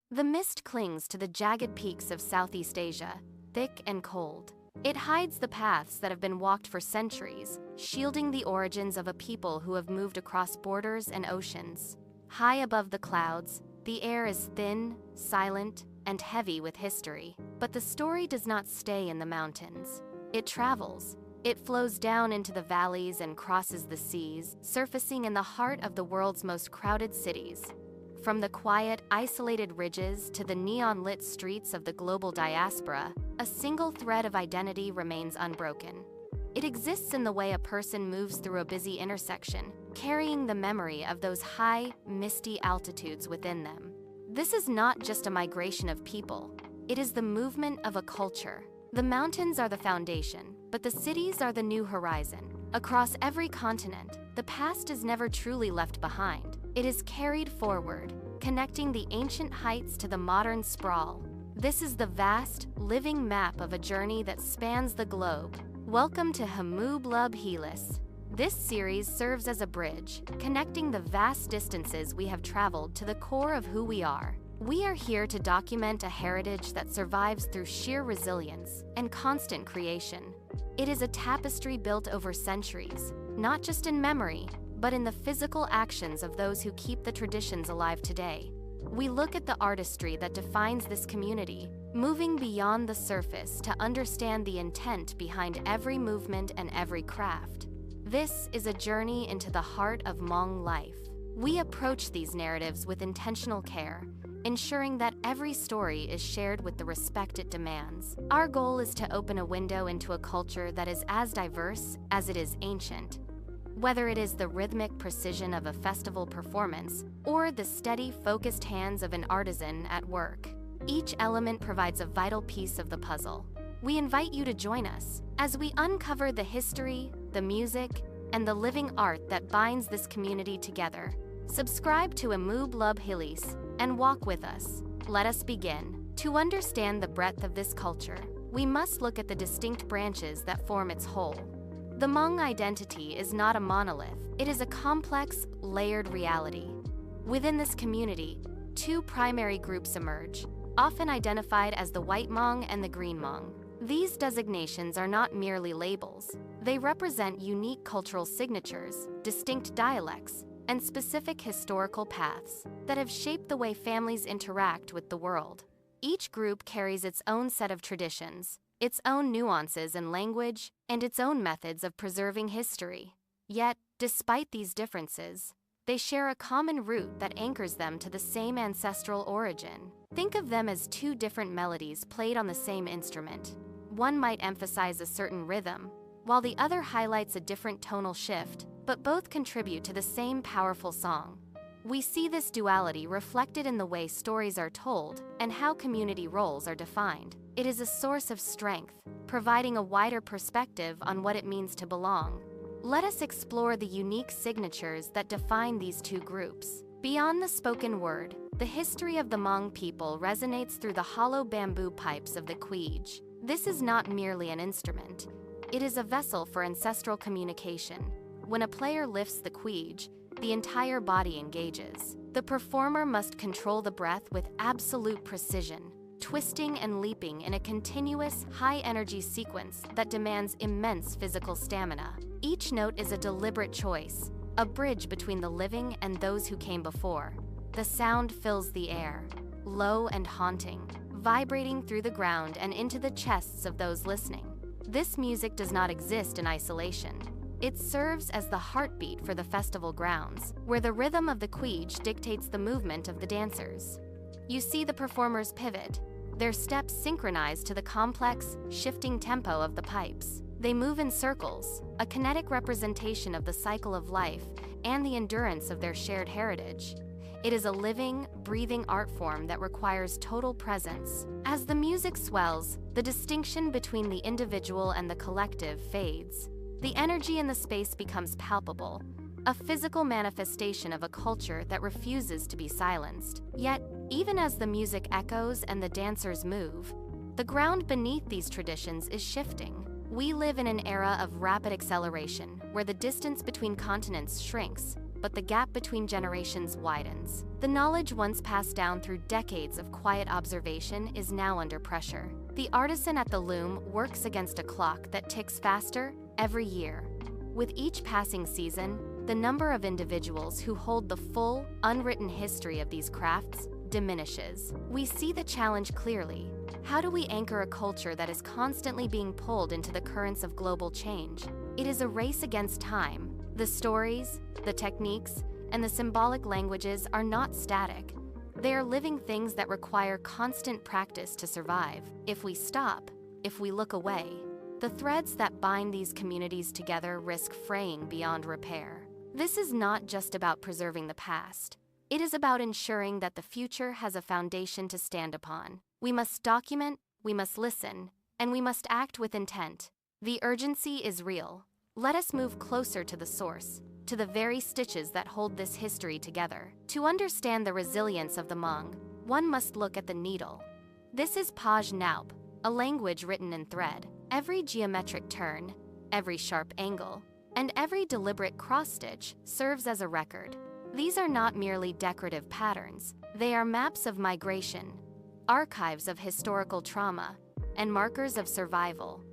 The mist clings to the jagged peaks of Southeast Asia, thick and cold. It hides the paths that have been walked for centuries, shielding the origins of a people who have moved across borders and oceans. High above the clouds, the air is thin, silent, and heavy with history. But the story does not stay in the mountains. It travels. It flows down into the valleys and crosses the seas, surfacing in the heart of the world's most crowded cities. From the quiet, isolated ridges to the neon-lit streets of the global diaspora, a single thread of identity remains unbroken. It exists in the way a person moves through a busy intersection, carrying the memory of those high, misty altitudes within them. This is not just a migration of people. It is the movement of a culture. The mountains are the foundation, but the cities are the new horizon. Across every continent, the past is never truly left behind. It is carried forward, connecting the ancient heights to the modern sprawl. This is the vast, living map of a journey that spans the globe. Welcome to Hmoob Lub Hlis. This series serves as a bridge, connecting the vast distances we have traveled to the core of who we are. We are here to document a heritage that survives through sheer resilience and constant creation. It is a tapestry built over centuries, not just in memory, but in the physical actions of those who keep the traditions alive today. We look at the artistry that defines this community, moving beyond the surface to understand the intent behind every movement and every craft. This is a journey into the heart of Hmong life. We approach these narratives with intentional care, ensuring that every story is shared with the respect it demands. Our goal is to open a window into a culture that is as diverse as it is ancient. Whether it is the rhythmic precision of a festival performance or the steady, focused hands of an artisan at work, each element provides a vital piece of the puzzle. We invite you to join us as we uncover the history, the music, and the living art that binds this community together. Subscribe to Hmoob Lub Hlis and walk with us. Let us begin. To understand the breadth of this culture, we must look at the distinct branches that form its whole. The Hmong identity is not a monolith. It is a complex, layered reality. Within this community, two primary groups emerge, often identified as the White Hmong and the Green Hmong. These designations are not merely labels. They represent unique cultural signatures, distinct dialects, and specific historical paths that have shaped the way families interact with the world. Each group carries its own set of traditions, its own nuances in language, and its own methods of preserving history. Yet, despite these differences, they share a common root that anchors them to the same ancestral origin. Think of them as two different melodies played on the same instrument. One might emphasize a certain rhythm, while the other highlights a different tonal shift, but both contribute to the same powerful song. We see this duality reflected in the way stories are told and how community roles are defined. It is a source of strength, providing a wider perspective on what it means to belong. Let us explore the unique signatures that define these two groups. Beyond the spoken word, the history of the Hmong people resonates through the hollow bamboo pipes of the Qeej. This is not merely an instrument. It is a vessel for ancestral communication. When a player lifts the Qeej, the entire body engages. The performer must control the breath with absolute precision, twisting and leaping in a continuous, high-energy sequence that demands immense physical stamina. Each note is a deliberate choice, a bridge between the living and those who came before. The sound fills the air, low and haunting, vibrating through the ground and into the chests of those listening. This music does not exist in isolation. It serves as the heartbeat for the festival grounds, where the rhythm of the Qeej dictates the movement of the dancers. You see the performers pivot, their steps synchronized to the complex, shifting tempo of the pipes. They move in circles, a kinetic representation of the cycle of life and the endurance of their shared heritage. It is a living, breathing art form that requires total presence. As the music swells, the distinction between the individual and the collective fades. The energy in the space becomes palpable, a physical manifestation of a culture that refuses to be silenced. Yet, even as the music echoes and the dancers move, the ground beneath these traditions is shifting. We live in an era of rapid acceleration, where the distance between continents shrinks, but the gap between generations widens. The knowledge once passed down through decades of quiet observation is now under pressure. The artisan at the loom works against a clock that ticks faster every year. With each passing season, the number of individuals who hold the full, unwritten history of these crafts diminishes. We see the challenge clearly. How do we anchor a culture that is constantly being pulled into the currents of global change? It is a race against time. The stories, the techniques, and the symbolic languages are not static. They are living things that require constant practice to survive. If we stop, if we look away, the threads that bind these communities together risk fraying beyond repair. This is not just about preserving the past. It is about ensuring that the future has a foundation to stand upon. We must document, we must listen, and we must act with intent. The urgency is real. Let us move closer to the source, to the very stitches that hold this history together. To understand the resilience of the Hmong, one must look at the needle. This is Qeej Naup, a language written in thread. Every geometric turn, every sharp angle, and every deliberate cross-stitch serves as a record. These are not merely decorative patterns. They are maps of migration, archives of historical trauma, and markers of survival.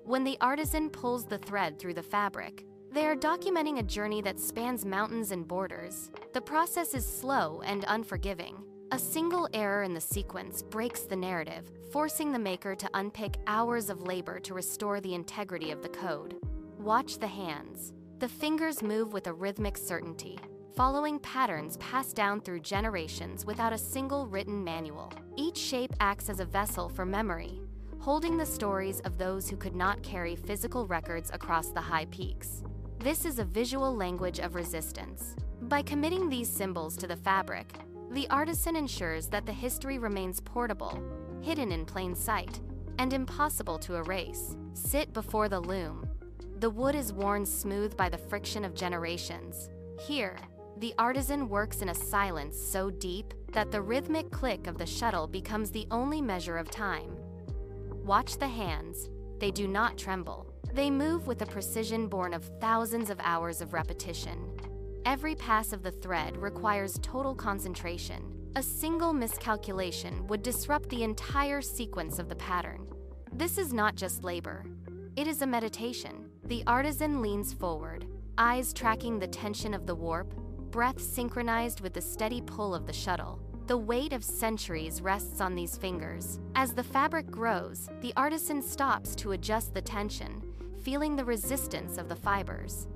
When the artisan pulls the thread through the fabric, they are documenting a journey that spans mountains and borders. The process is slow and unforgiving. A single error in the sequence breaks the narrative, forcing the maker to unpick hours of labor to restore the integrity of the code. Watch the hands. The fingers move with a rhythmic certainty, following patterns passed down through generations without a single written manual. Each shape acts as a vessel for memory, holding the stories of those who could not carry physical records across the high peaks. This is a visual language of resistance. By committing these symbols to the fabric, the artisan ensures that the history remains portable, hidden in plain sight, and impossible to erase. Sit before the loom. The wood is worn smooth by the friction of generations. Here, the artisan works in a silence so deep that the rhythmic click of the shuttle becomes the only measure of time. Watch the hands. They do not tremble. They move with a precision born of thousands of hours of repetition. Every pass of the thread requires total concentration. A single miscalculation would disrupt the entire sequence of the pattern. This is not just labor. It is a meditation. The artisan leans forward, eyes tracking the tension of the warp, breath synchronized with the steady pull of the shuttle. The weight of centuries rests on these fingers. As the fabric grows, the artisan stops to adjust the tension, feeling the resistance of the fibers.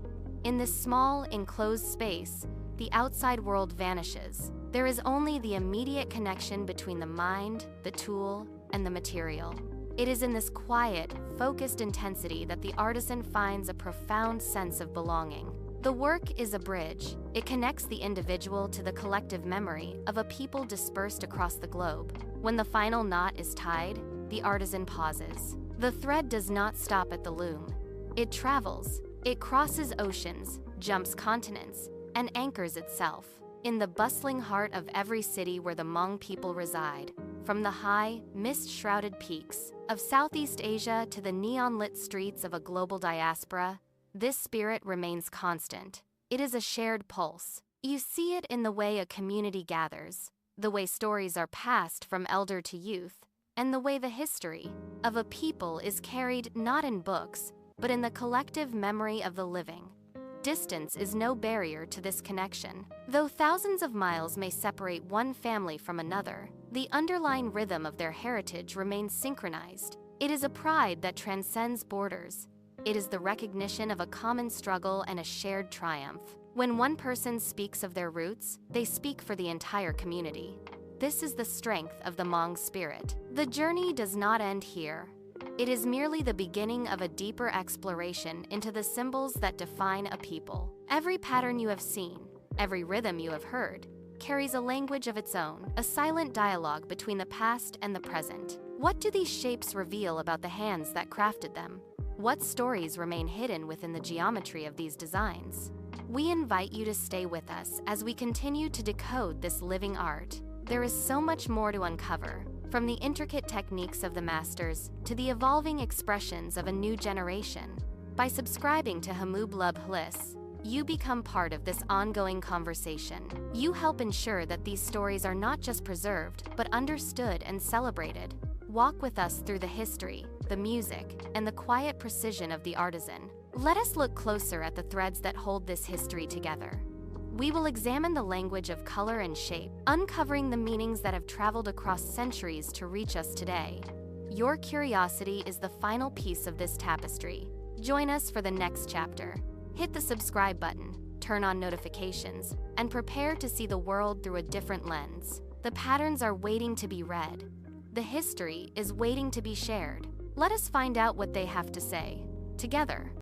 In this small, enclosed space, the outside world vanishes. There is only the immediate connection between the mind, the tool, and the material. It is in this quiet, focused intensity that the artisan finds a profound sense of belonging. The work is a bridge. It connects the individual to the collective memory of a people dispersed across the globe. When the final knot is tied, the artisan pauses. The thread does not stop at the loom. It travels. It crosses oceans, jumps continents, and anchors itself in the bustling heart of every city where the Hmong people reside. From the high, mist-shrouded peaks of Southeast Asia to the neon-lit streets of a global diaspora, this spirit remains constant. It is a shared pulse. You see it in the way a community gathers, the way stories are passed from elder to youth, and the way the history of a people is carried not in books, but in the collective memory of the living. Distance is no barrier to this connection. Though thousands of miles may separate one family from another, the underlying rhythm of their heritage remains synchronized. It is a pride that transcends borders. It is the recognition of a common struggle and a shared triumph. When one person speaks of their roots, they speak for the entire community. This is the strength of the Hmong spirit. The journey does not end here. It is merely the beginning of a deeper exploration into the symbols that define a people. Every pattern you have seen, every rhythm you have heard, carries a language of its own, a silent dialogue between the past and the present. What do these shapes reveal about the hands that crafted them? What stories remain hidden within the geometry of these designs? We invite you to stay with us as we continue to decode this living art. There is so much more to uncover, from the intricate techniques of the masters to the evolving expressions of a new generation. By subscribing to Hmoob Lub Hlis, You become part of this ongoing conversation. You help ensure that these stories are not just preserved, but understood and celebrated. Walk with us through the history, the music, and the quiet precision of the artisan. Let us look closer at the threads that hold this history together. We will examine the language of color and shape, uncovering the meanings that have traveled across centuries to reach us today. Your curiosity is the final piece of this tapestry. Join us for the next chapter. Hit the subscribe button, turn on notifications, and prepare to see the world through a different lens. The patterns are waiting to be read. The history is waiting to be shared. Let us find out what they have to say. Together.